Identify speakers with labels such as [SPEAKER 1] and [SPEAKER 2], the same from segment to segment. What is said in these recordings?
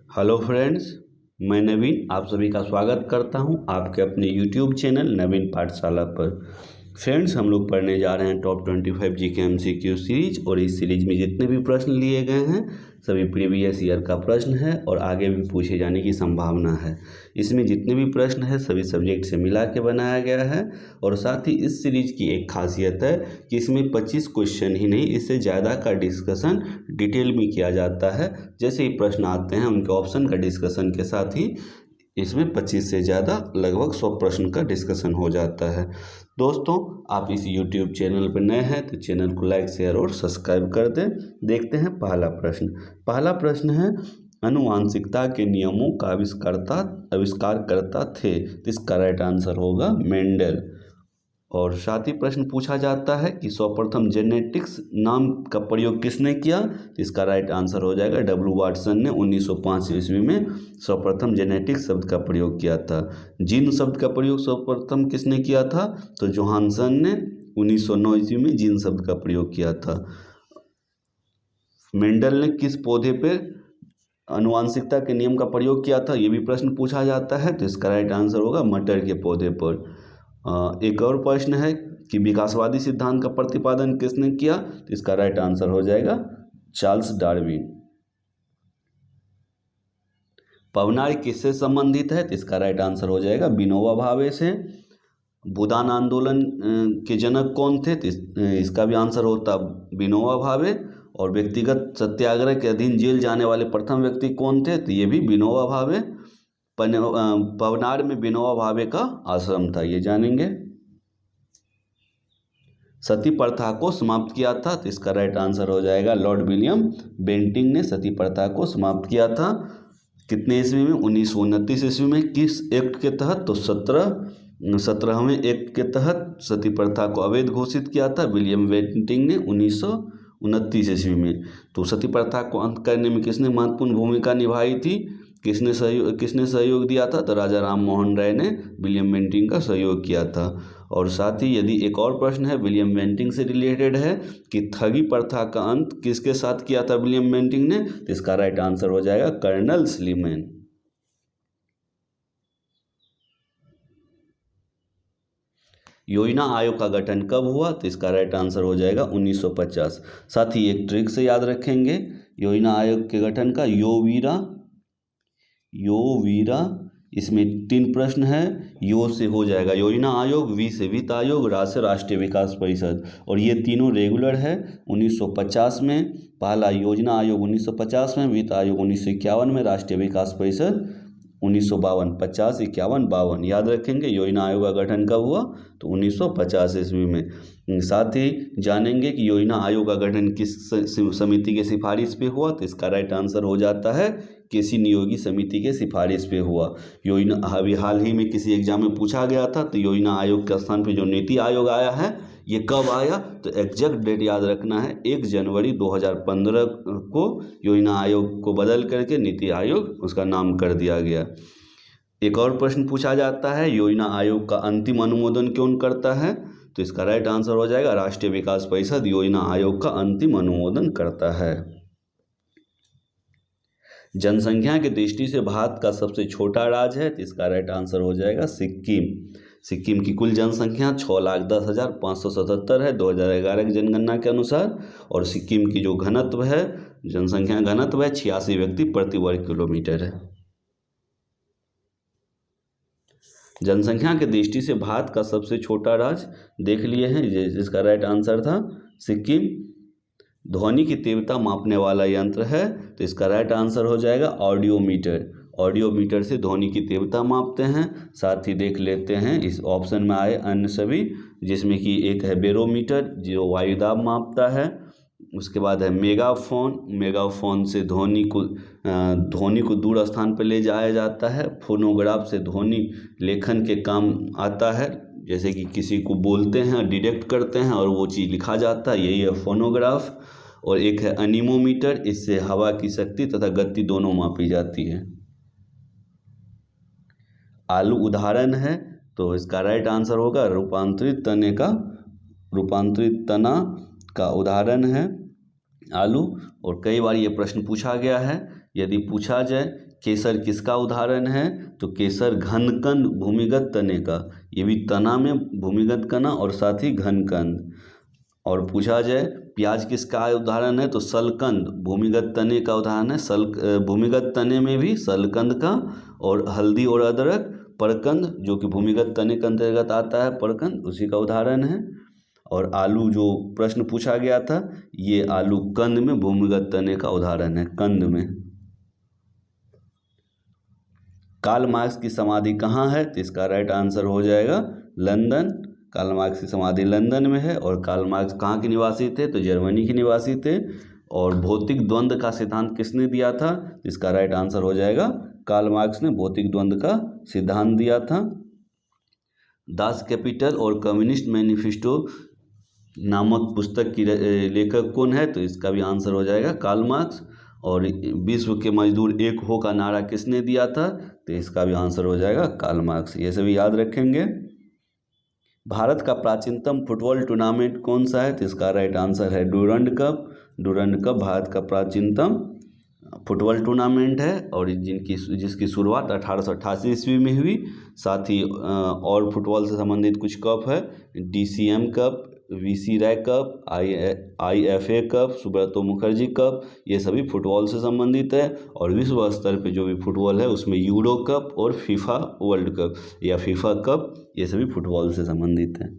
[SPEAKER 1] Hello friends, मैं नवीन आप सभी का स्वागत करता हूं आपके अपने यूट्यूब चैनल नवीन पाठशाला पर। फ्रेंड्स, हम लोग पढ़ने जा रहे हैं टॉप 25 जीके एमसीक्यू सीरीज और इस सीरीज में जितने भी प्रश्न लिए गए हैं सभी प्रीवियस ईयर का प्रश्न है और आगे भी पूछे जाने की संभावना है। इसमें जितने भी प्रश्न है सभी सब्जेक्ट से मिला के बनाया गया है और साथ ही इस सीरीज की एक खासियत है कि इसमें 25 क्वेश्चन ही नहीं, इससे ज़्यादा का डिस्कशन डिटेल में किया जाता है। जैसे ही प्रश्न आते हैं उनके ऑप्शन का डिस्कशन के साथ ही इसमें 25 से ज़्यादा लगभग 100 प्रश्न का डिस्कशन हो जाता है। दोस्तों, आप इस YouTube चैनल पर नए हैं तो चैनल को लाइक शेयर और सब्सक्राइब कर दें। देखते हैं पहला प्रश्न है, आनुवांशिकता के नियमों का आविष्कार करता थे, तो इसका राइट आंसर होगा मेंडल। और साथ ही प्रश्न पूछा जाता है कि सर्वप्रथम जेनेटिक्स नाम का प्रयोग किसने किया, तो इसका राइट आंसर हो जाएगा डब्ल्यू वाटसन ने 1905 ईस्वी में सर्वप्रथम जेनेटिक्स शब्द का प्रयोग किया था। जीन शब्द का प्रयोग सर्वप्रथम किसने किया था, तो जोहानसन ने 1909 ईस्वी में जीन शब्द का प्रयोग किया था। मेंडल ने किस पौधे पे आनुवांशिकता के नियम का प्रयोग किया था, ये भी प्रश्न पूछा जाता है, तो इसका राइट आंसर होगा मटर के पौधे पर। एक और प्रश्न है कि विकासवादी सिद्धांत का प्रतिपादन किसने किया, तो इसका राइट आंसर हो जाएगा चार्ल्स डार्विन। पवनार किससे संबंधित है, तो इसका राइट आंसर हो जाएगा विनोबा भावे से। भूदान आंदोलन के जनक कौन थे, तो इसका भी आंसर होता विनोबा भावे। और व्यक्तिगत सत्याग्रह के अधीन जेल जाने वाले प्रथम व्यक्ति कौन थे, तो ये भी विनोबा भावे। पवनार में विनोबा भावे का आश्रम था, ये जानेंगे। सती प्रथा को समाप्त किया था, तो इसका राइट आंसर हो जाएगा लॉर्ड विलियम बेंटिंग ने सती प्रथा को समाप्त किया था। कितने ईस्वी में, 1929 ईस्वी में। किस एक्ट के तहत, तो 17वें एक्ट के तहत सती प्रथा को अवैध घोषित किया था विलियम बेंटिंग ने 1929 ईस्वी में। तो सती प्रथा को अंत करने में किसने महत्वपूर्ण भूमिका निभाई थी, किसने सहयोग दिया था, तो राजा राम मोहन राय ने विलियम बेंटिंग का सहयोग किया था। और साथ ही यदि एक और प्रश्न है विलियम बेंटिंग से रिलेटेड है कि ठगी प्रथा का अंत किसके साथ किया था विलियम बेंटिंग ने, तो इसका राइट आंसर हो जाएगा कर्नल स्लीमैन। योजना आयोग का गठन कब हुआ, तो इसका राइट आंसर हो जाएगा 1950। साथ ही एक ट्रिक से याद रखेंगे योजना आयोग के गठन का, योवीरा। इसमें 3 प्रश्न है, यो से हो जाएगा योजना आयोग, वी से वित्त आयोग, रा से राष्ट्रीय विकास परिषद। और ये तीनों रेगुलर है। 1950 में पहला योजना आयोग, 1950 में वित्त आयोग, 1951 में राष्ट्रीय विकास परिषद 1952, 50, 51, 52 याद रखेंगे। योजना आयोग का गठन कब हुआ, तो 1950 ईस्वी में। साथ ही जानेंगे कि योजना आयोग का गठन किस समिति के सिफारिश पे हुआ, तो इसका राइट आंसर हो जाता है किसी नियोगी समिति के सिफारिश पे हुआ। योजना अभी हाल ही में किसी एग्जाम में पूछा गया था, तो योजना आयोग के स्थान पे जो नीति आयोग आया है ये कब आया, तो एग्जैक्ट डेट याद रखना है 1 जनवरी 2015 को योजना आयोग को बदल करके नीति आयोग उसका नाम कर दिया गया। एक और प्रश्न पूछा जाता है योजना आयोग का अंतिम अनुमोदन कौन करता है, तो इसका राइट आंसर हो जाएगा राष्ट्रीय विकास परिषद योजना आयोग का अंतिम अनुमोदन करता है। जनसंख्या की दृष्टि से भारत का सबसे छोटा राज्य है, तो इसका राइट आंसर हो जाएगा सिक्किम। सिक्किम की कुल जनसंख्या 6,10,577 है 2011 की जनगणना के अनुसार। और सिक्किम की जो घनत्व है, जनसंख्या घनत्व है 86 व्यक्ति प्रति वर्ग किलोमीटर है। जनसंख्या की दृष्टि से भारत का सबसे छोटा राज्य देख लिए हैं, जिसका राइट आंसर था सिक्किम। ध्वनि की तीव्रता मापने वाला यंत्र है, तो इसका राइट आंसर हो जाएगा ऑडियोमीटर से ध्वनि की तीव्रता मापते हैं। साथ ही देख लेते हैं इस ऑप्शन में आए अन्य सभी, जिसमें कि एक है बेरोमीटर जो वायुदाब मापता है। उसके बाद है मेगाफोन से ध्वनि को दूर स्थान पर ले जाया जाता है। फोनोग्राफ से ध्वनि लेखन के काम आता है, जैसे कि किसी को बोलते हैं डिटेक्ट करते हैं और वो चीज़ लिखा जाता है, यही है फोनोग्राफ। और एक है एनीमोमीटर, इससे हवा की शक्ति तथा गति दोनों मापी जाती है। आलू उदाहरण है, तो इसका राइट आंसर होगा रूपांतरित तना का उदाहरण है आलू। और कई बार ये प्रश्न पूछा गया है, यदि पूछा जाए केसर किसका उदाहरण है? तो केसर घनकंद भूमिगत तने का, ये भी तना में भूमिगत कना और साथ ही घनकंद। और पूछा जाए प्याज किसका उदाहरण है? तो सलकंद भूमिगत तने का उदाहरण है। भूमिगत तने में भी सलकंद का। और हल्दी और अदरक परकंद, जो कि भूमिगत तने के अंतर्गत आता है, परकंद उसी का उदाहरण है। और आलू जो प्रश्न पूछा गया था, ये आलू कंद में भूमिगत तने का उदाहरण है, कंद में। कार्ल मार्क्स की समाधि कहाँ है? तो इसका राइट आंसर हो जाएगा लंदन। कार्ल मार्क्स की समाधि लंदन में है। और कार्ल मार्क्स कहाँ के निवासी थे? तो जर्मनी के निवासी थे। और भौतिक द्वंद्व का सिद्धांत किसने दिया था? तो इसका राइट आंसर हो जाएगा कार्ल मार्क्स ने भौतिक द्वंद्व का सिद्धांत दिया था। दास कैपिटल और कम्युनिस्ट मैनिफेस्टो नामक पुस्तक की लेखक कौन है? तो इसका भी आंसर हो जाएगा कार्ल मार्क्स। और विश्व के मजदूर एक हो का नारा किसने दिया था? तो इसका भी आंसर हो जाएगा कार्ल मार्क्स। ये सभी याद रखेंगे। भारत का प्राचीनतम फुटबॉल टूर्नामेंट कौन सा है? तो इसका राइट आंसर है Durand cup. Durand cup Bharat का प्राचीनतम फुटबॉल टूर्नामेंट है और जिसकी शुरुआत 1888 ईस्वी में हुई। साथ ही और फुटबॉल से संबंधित कुछ कप है, DCM cup, VC Roy cup, IFA cup, Subroto Mukherjee cup, ये सभी फुटबॉल से संबंधित है। और विश्व स्तर पे जो भी फुटबॉल है उसमें यूरो कप और फीफा वर्ल्ड कप या फीफा कप, ये सभी फुटबॉल से संबंधित है।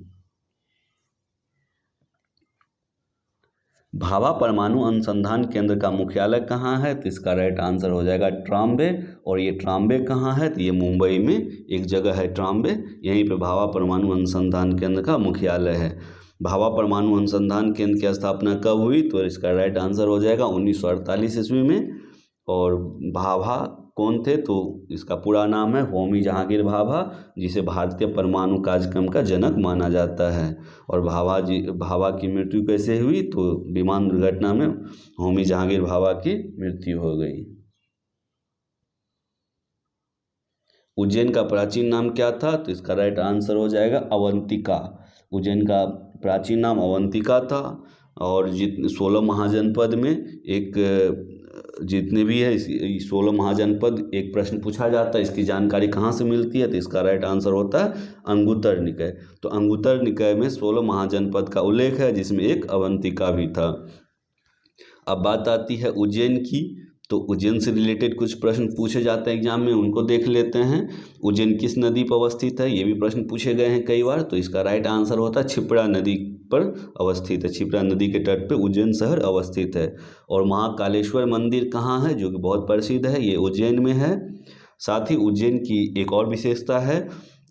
[SPEAKER 1] भाभा परमाणु अनुसंधान केंद्र का मुख्यालय कहाँ है? तो इसका राइट आंसर हो जाएगा ट्राम्बे। और ये ट्राम्बे कहाँ है? तो ये मुंबई में एक जगह है ट्राम्बे, यहीं पे भाभा परमाणु अनुसंधान केंद्र का मुख्यालय है। भाभा परमाणु अनुसंधान केंद्र की स्थापना कब हुई? तो इसका राइट आंसर हो जाएगा 1948 ईस्वी में। और भाभा कौन थे? तो इसका पूरा नाम है होमी जहांगीर भाभा, जिसे भारतीय परमाणु कार्यक्रम का जनक माना जाता है। और भाभा की मृत्यु कैसे हुई? तो विमान दुर्घटना में होमी जहांगीर भाभा की मृत्यु हो गई। उज्जैन का प्राचीन नाम क्या था? तो इसका राइट आंसर हो जाएगा अवंतिका। उज्जैन का प्राचीन नाम अवंतिका था। और 16 महाजनपद में एक जितने भी है 16 महाजनपद, एक प्रश्न पूछा जाता है इसकी जानकारी कहाँ से मिलती है? तो इसका राइट आंसर होता है अंगुत्तर निकाय। तो अंगुत्तर निकाय में 16 महाजनपद का उल्लेख है, जिसमें एक अवंतिका भी था। अब बात आती है उज्जैन की। तो उज्जैन से रिलेटेड कुछ प्रश्न पूछे जाते हैं एग्जाम में, उनको देख लेते हैं। उज्जैन किस नदी पर अवस्थित है? ये भी प्रश्न पूछे गए हैं कई बार। तो इसका राइट आंसर होता है क्षिप्रा नदी पर अवस्थित है। क्षिप्रा नदी के तट पे उज्जैन शहर अवस्थित है। और महाकालेश्वर मंदिर कहाँ है? जो कि बहुत प्रसिद्ध है, ये उज्जैन में है। साथ ही उज्जैन की एक और विशेषता है,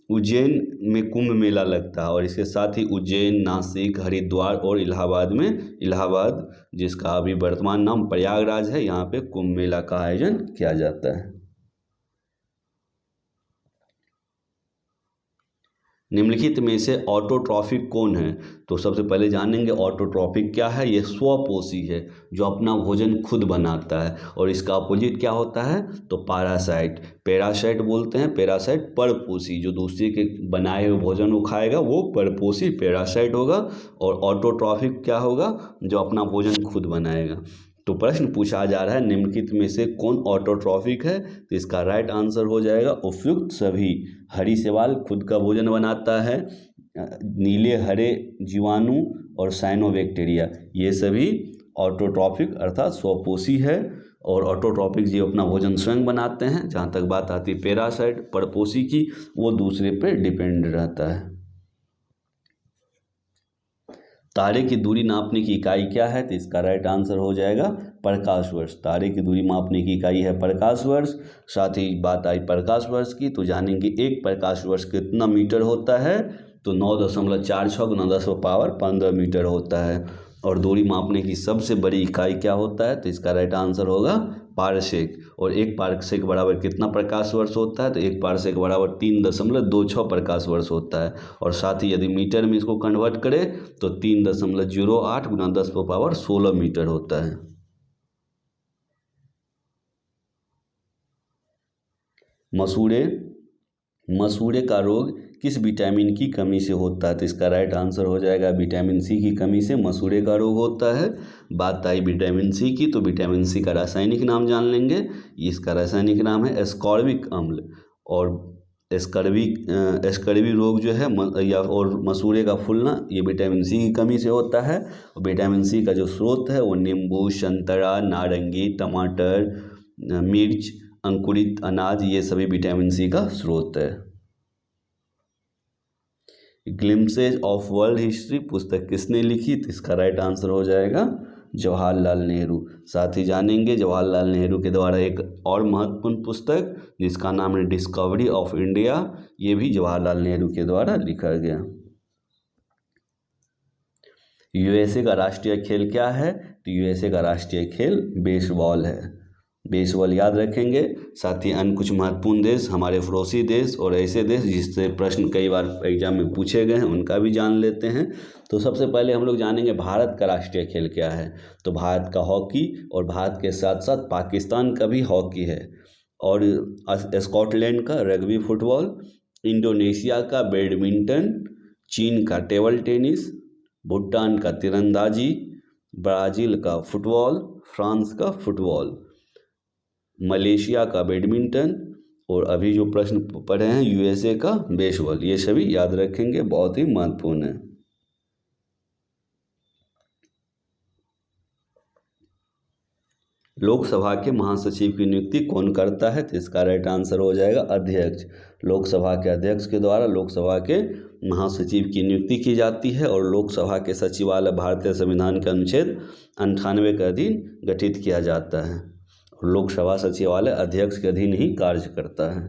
[SPEAKER 1] उज्जैन में कुंभ मेला लगता है। और इसके साथ ही उज्जैन, नासिक, हरिद्वार और इलाहाबाद में, इलाहाबाद जिसका अभी वर्तमान नाम प्रयागराज है, यहाँ पे कुंभ मेला का आयोजन किया जाता है। निम्नलिखित में से ऑटोट्रॉफिक कौन है? तो सबसे पहले जानेंगे ऑटोट्रॉफिक क्या है। ये स्वपोषी है, जो अपना भोजन खुद बनाता है। और इसका अपोजिट क्या होता है? तो पैरासाइट। पैरासाइट बोलते हैं, पैरासाइट परपोषी, जो दूसरे के बनाए हुए भोजन को खाएगा वो परपोषी पैरासाइट होगा। और ऑटोट्रॉफिक क्या होगा? जो अपना भोजन खुद बनाएगा। तो प्रश्न पूछा जा रहा है निम्नलिखित में से कौन ऑटोट्रॉफिक है? तो इसका राइट आंसर हो जाएगा उपयुक्त सभी। हरी शैवाल खुद का भोजन बनाता है, नीले हरे जीवाणु और साइनोबैक्टीरिया, ये सभी ऑटोट्रॉफिक अर्थात स्वपोषी है। और ऑटोट्रॉफिक जो अपना भोजन स्वयं बनाते हैं। जहाँ तक बात आती है पैरासाइट परपोषी की, वो दूसरे पर डिपेंड रहता है। तारे की दूरी नापने की इकाई क्या है? तो इसका राइट आंसर हो जाएगा प्रकाश वर्ष। तारे की दूरी मापने की इकाई है प्रकाश वर्ष। साथ ही बात आई प्रकाश वर्ष की, तो जानेंगे एक प्रकाश वर्ष कितना मीटर होता है? तो 9.46 गुना 10⁻15 मीटर होता है। और दूरी मापने की सबसे बड़ी इकाई क्या होता है? तो इसका राइट आंसर होगा पारसेक। और एक पारसेक बराबर कितना प्रकाश वर्ष होता है? तो एक पारसेक बराबर 3.26 प्रकाश वर्ष होता है। और साथ ही यदि मीटर में इसको कन्वर्ट करें तो 3.08 गुना 10⁻16 मीटर होता है। मसूड़े का रोग किस विटामिन की कमी से होता है? तो इसका राइट आंसर हो जाएगा विटामिन सी की कमी से मसूड़े का रोग होता है। बात आई विटामिन सी की, तो विटामिन सी का रासायनिक नाम जान लेंगे। इसका रासायनिक नाम है एस्कॉर्बिक अम्ल। और एस्कर्वी रोग जो है या और मसूड़े का फूलना, ये विटामिन सी की कमी से होता है। और विटामिन सी का जो स्रोत है वो नींबू, संतरा, नारंगी, टमाटर, मिर्च, अंकुरित अनाज, ये सभी विटामिन सी का स्रोत है। ग्लिम्पसेज ऑफ वर्ल्ड हिस्ट्री पुस्तक किसने लिखी? तो इसका राइट आंसर हो जाएगा जवाहरलाल नेहरू। साथ ही जानेंगे जवाहरलाल नेहरू के द्वारा एक और महत्वपूर्ण पुस्तक जिसका नाम है डिस्कवरी ऑफ इंडिया, ये भी जवाहरलाल नेहरू के द्वारा लिखा गया। यूएसए का राष्ट्रीय खेल क्या है? तो यूएसए का राष्ट्रीय खेल बेसबॉल है। बेसबॉल याद रखेंगे। साथ ही अन्य कुछ महत्वपूर्ण देश, हमारे पड़ोसी देश और ऐसे देश जिससे प्रश्न कई बार एग्जाम में पूछे गए हैं, उनका भी जान लेते हैं। तो सबसे पहले हम लोग जानेंगे भारत का राष्ट्रीय खेल क्या है। तो भारत का हॉकी, और भारत के साथ साथ पाकिस्तान का भी हॉकी है, और स्कॉटलैंड का रग्बी फुटबॉल, इंडोनेशिया का बैडमिंटन, चीन का टेबल टेनिस, भूटान का तीरंदाजी, ब्राज़ील का फुटबॉल, फ्रांस का फुटबॉल, मलेशिया का बैडमिंटन, और अभी जो प्रश्न पढ़े हैं यूएसए का बेसबॉल। ये सभी याद रखेंगे, बहुत ही महत्वपूर्ण है। लोकसभा के महासचिव की नियुक्ति कौन करता है? तो इसका राइट आंसर हो जाएगा अध्यक्ष। लोकसभा के अध्यक्ष के द्वारा लोकसभा के महासचिव की नियुक्ति की जाती है, और लोकसभा के सचिवालय भारतीय संविधान के अनुच्छेद 98 के अधीन गठित किया जाता है। लोकसभा सचिवालय अध्यक्ष के अधीन ही कार्य करता है।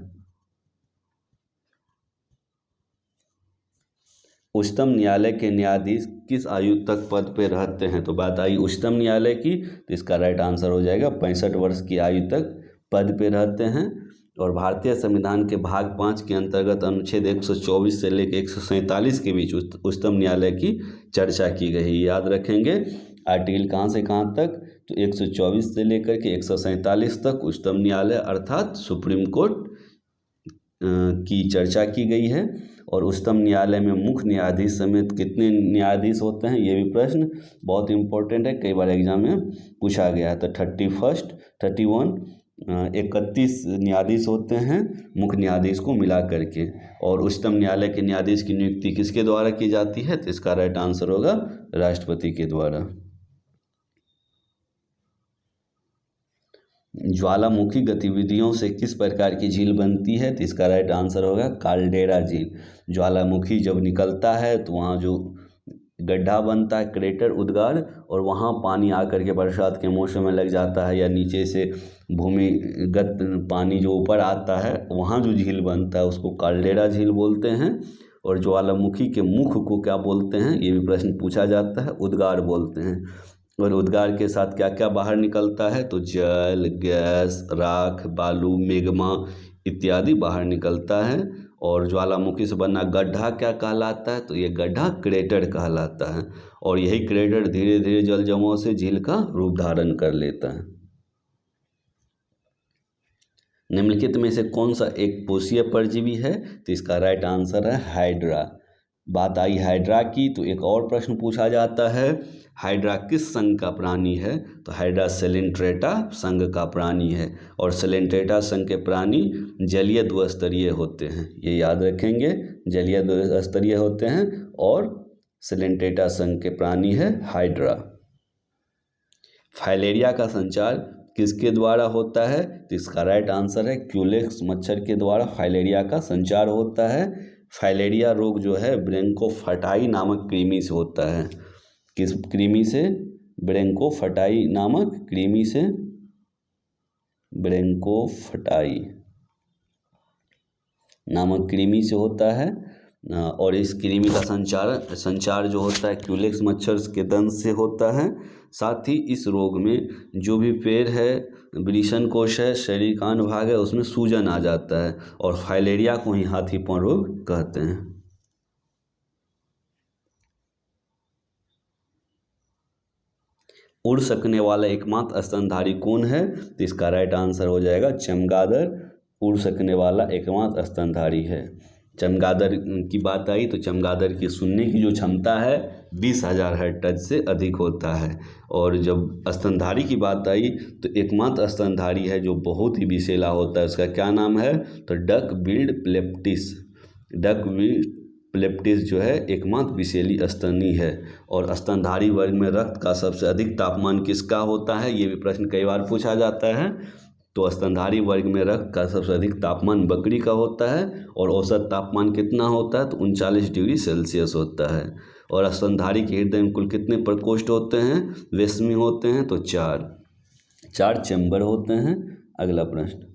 [SPEAKER 1] उच्चतम न्यायालय के न्यायाधीश किस आयु तक पद पे रहते हैं? तो बात आई उच्चतम न्यायालय की, तो इसका राइट आंसर हो जाएगा 65 वर्ष की आयु तक पद पे रहते हैं। और भारतीय संविधान के भाग 5 के अंतर्गत अनुच्छेद 124 से लेकर 147 के बीच उच्चतम न्यायालय की चर्चा की गई। याद रखेंगे आर्टिकल कहाँ से कहाँ तक? तो 124 से लेकर के 147 तक उच्चतम न्यायालय अर्थात सुप्रीम कोर्ट की चर्चा की गई है। और उच्चतम न्यायालय में मुख्य न्यायाधीश समेत कितने न्यायाधीश होते हैं, ये भी प्रश्न बहुत इंपॉर्टेंट है, कई बार एग्जाम में पूछा गया है। तो 31 न्यायाधीश होते हैं मुख्य न्यायाधीश को मिला करके। और उच्चतम न्यायालय के न्यायाधीश की नियुक्ति किसके द्वारा की जाती है? तो इसका राइट आंसर होगा राष्ट्रपति के द्वारा। ज्वालामुखी गतिविधियों से किस प्रकार की झील बनती है? तो इसका राइट आंसर होगा काल्डेरा झील। ज्वालामुखी जब निकलता है तो वहाँ जो गड्ढा बनता है, क्रेटर, उद्गार, और वहाँ पानी आकर के बरसात के मौसम में लग जाता है, या नीचे से भूमिगत पानी जो ऊपर आता है, वहाँ जो झील बनता है उसको काल्डेरा झील बोलते हैं। और ज्वालामुखी के मुख को क्या बोलते हैं, ये भी प्रश्न पूछा जाता है, उद्गार बोलते हैं। और उद्गार के साथ क्या क्या बाहर निकलता है? तो जल, गैस, राख, बालू, मेग्मा इत्यादि बाहर निकलता है। और ज्वालामुखी से बना गड्ढा क्या कहलाता है? तो ये गड्ढा क्रेटर कहलाता है। और यही क्रेटर धीरे धीरे जल जमाव से झील का रूप धारण कर लेता है। निम्नलिखित में से कौन सा एक कोशीय परजीवी है? तो इसका राइट आंसर है हाइड्रा। बात आई हाइड्रा की, तो एक और प्रश्न पूछा जाता है, हाइड्रा किस संघ का प्राणी है? तो हाइड्रा सेलेंट्रेटा संघ का प्राणी है। और सेलेंट्रेटा संघ के प्राणी जलीय द्विस्तरीय होते हैं, ये याद रखेंगे, जलीय द्विस्तरीय होते हैं। और सेलेंट्रेटा संघ के प्राणी है हाइड्रा। फाइलेरिया का संचार किसके द्वारा होता है? तो इसका राइट आंसर है क्यूलेक्स मच्छर के द्वारा फाइलेरिया का संचार होता है। फाइलेरिया रोग जो है ब्रोंकोफाइटाई नामक कृमि से होता है। किस कृमि से? ब्रोंकोफाइटाई नामक कृमि से, ब्रोंकोफाइटाई नामक कृमि से होता है। और इस कृमि का संचार जो होता है क्यूलेक्स मच्छर के दंश से होता है। साथ ही इस रोग में जो भी पैर है, वृषण कोश है, शरीर का अन्य भाग है, उसमें सूजन आ जाता है। और फाइलेरिया को ही हाथी पांव रोग कहते हैं। उड़ सकने वाला एकमात्र स्तनधारी कौन है? तो इसका राइट आंसर हो जाएगा चमगादड़ उड़ सकने वाला एकमात्र स्तनधारी है। चमगादड़ की बात आई तो चमगादड़ की सुनने की जो क्षमता है 20,000 हर्ट्ज से अधिक होता है। और जब स्तनधारी की बात आई तो एकमात्र स्तनधारी है जो बहुत ही विषैला होता है, उसका क्या नाम है, तो डक बिल्ड प्लेप्टिस। डक बिल्ड प्लेप्टिस जो है एकमात्र विषैली स्तनी है। और स्तनधारी वर्ग में रक्त का सबसे अधिक तापमान किसका होता है, ये भी प्रश्न कई बार पूछा जाता है। तो स्तनधारी वर्ग में रक्त का सबसे अधिक तापमान बकरी का होता है और औसत तापमान कितना होता है, तो 39 डिग्री सेल्सियस होता है। और स्तनधारी के हृदय में कुल कितने प्रकोष्ठ होते हैं, वेस्मी होते हैं, तो 4 चैम्बर होते हैं। अगला प्रश्न,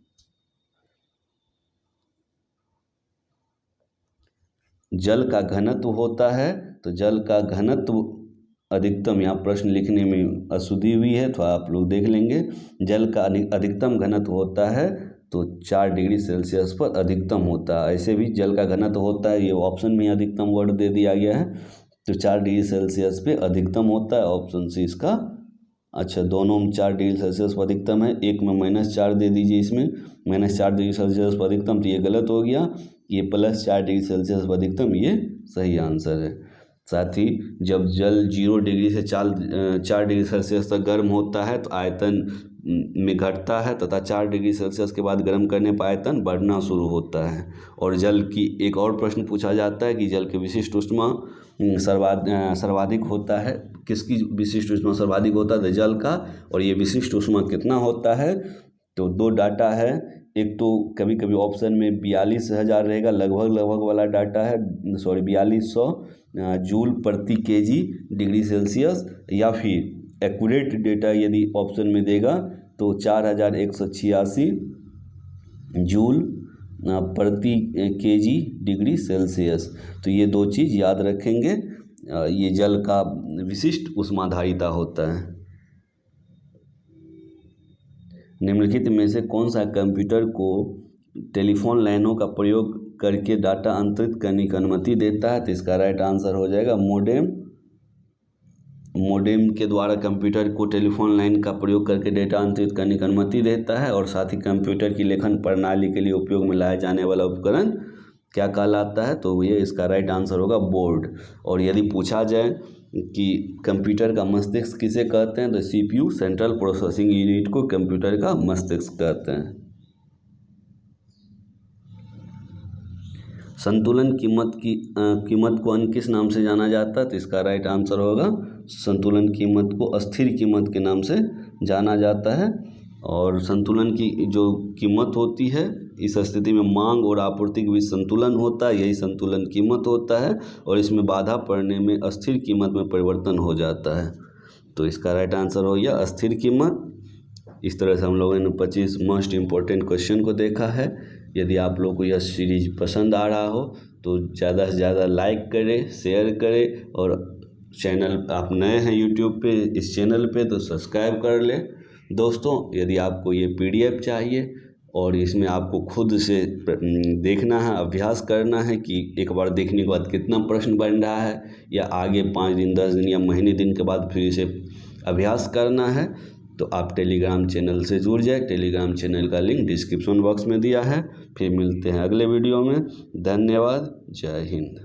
[SPEAKER 1] जल का घनत्व होता है, तो जल का घनत्व अधिकतम, यहाँ प्रश्न लिखने में अशुद्धि हुई है तो आप लोग देख लेंगे। जल का अधिकतम घनत्व होता है तो 4 डिग्री सेल्सियस पर अधिकतम होता है। ऐसे भी जल का घनत्व होता है, ये ऑप्शन में अधिकतम वर्ड दे दिया गया है, तो 4 डिग्री सेल्सियस पे अधिकतम होता है। ऑप्शन सी इसका, अच्छा दोनों में 4 डिग्री सेल्सियस पर अधिकतम है, एक में -4 दे दीजिए, इसमें -4 डिग्री सेल्सियस पर अधिकतम, तो ये गलत हो गया। ये +4 डिग्री सेल्सियस पर अधिकतम, ये सही आंसर है। साथ ही जब जल 0 डिग्री से 4 डिग्री सेल्सियस तक गर्म होता है तो आयतन में घटता है तथा 4 डिग्री सेल्सियस के बाद गर्म करने पर आयतन बढ़ना शुरू होता है। और जल की एक और प्रश्न पूछा जाता है कि जल की विशिष्ट ऊष्मा सर्वाधिक होता है, किसकी विशिष्ट ऊष्मा सर्वाधिक होता है, जल का। और ये विशिष्ट ऊष्मा कितना होता है, तो 2 डाटा है, एक तो कभी कभी ऑप्शन में 42,000 रहेगा, लगभग वाला डाटा है, 4200 जूल प्रति केजी डिग्री सेल्सियस, या फिर एक्यूरेट डेटा यदि ऑप्शन में देगा तो 4186 जूल प्रति केजी डिग्री सेल्सियस। तो ये 2 चीज़ याद रखेंगे, ये जल का विशिष्ट ऊष्माधारिता होता है। निम्नलिखित में से कौन सा कंप्यूटर को टेलीफोन लाइनों का प्रयोग करके डाटा अंतरित करने की अनुमति देता है, तो इसका राइट आंसर हो जाएगा मोडेम। मोडेम के द्वारा कंप्यूटर को टेलीफोन लाइन का प्रयोग करके डेटा अंतरित करने की अनुमति देता है। और साथ ही कंप्यूटर की लेखन प्रणाली के लिए उपयोग में लाया जाने वाला उपकरण क्या कहलाता है, तो ये इसका राइट आंसर होगा बोर्ड। और यदि पूछा जाए कि कंप्यूटर का मस्तिष्क किसे कहते हैं, तो CPU सेंट्रल प्रोसेसिंग यूनिट को कंप्यूटर का मस्तिष्क कहते हैं। संतुलन कीमत को अन्य किस नाम से जाना जाता है, तो इसका राइट आंसर होगा संतुलन कीमत को अस्थिर कीमत के नाम से जाना जाता है। और संतुलन की जो कीमत होती है, इस स्थिति में मांग और आपूर्ति के बीच संतुलन होता है, यही संतुलन कीमत होता है। और इसमें बाधा पड़ने में अस्थिर कीमत में परिवर्तन हो जाता है, तो इसका राइट आंसर हो गया अस्थिर कीमत। इस तरह से हम लोगों ने 25 मोस्ट इम्पोर्टेंट क्वेश्चन को देखा है। यदि आप लोग को यह सीरीज पसंद आ रहा हो तो ज़्यादा से ज़्यादा लाइक करें, शेयर करें, और चैनल आप नए हैं यूट्यूब पे, इस चैनल पे तो सब्सक्राइब कर लें। दोस्तों, यदि आपको ये PDF चाहिए और इसमें आपको खुद से देखना है, अभ्यास करना है कि एक बार देखने के बाद कितना प्रश्न बन रहा है, या आगे 5 दिन 10 दिन या महीने दिन के बाद फिर इसे अभ्यास करना है, तो आप टेलीग्राम चैनल से जुड़ जाए। टेलीग्राम चैनल का लिंक डिस्क्रिप्शन बॉक्स में दिया है। फिर मिलते हैं अगले वीडियो में। धन्यवाद। जय हिंद।